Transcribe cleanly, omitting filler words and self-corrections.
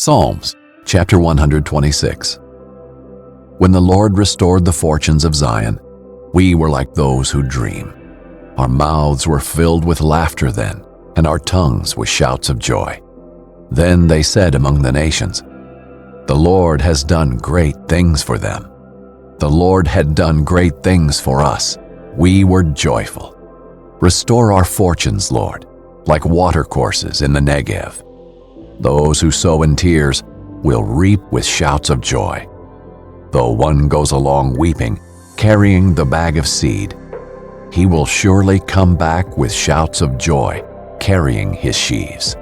Psalms, chapter 126. When the Lord restored the fortunes of Zion, we were like those who dream. Our mouths were filled with laughter then, and our tongues with shouts of joy. Then they said among the nations, "The Lord has done great things for them." The Lord had done great things for us. We were joyful. Restore our fortunes, Lord, like watercourses in the Negev. Those who sow in tears will reap with shouts of joy. Though one goes along weeping, carrying the bag of seed, he will surely come back with shouts of joy, carrying his sheaves.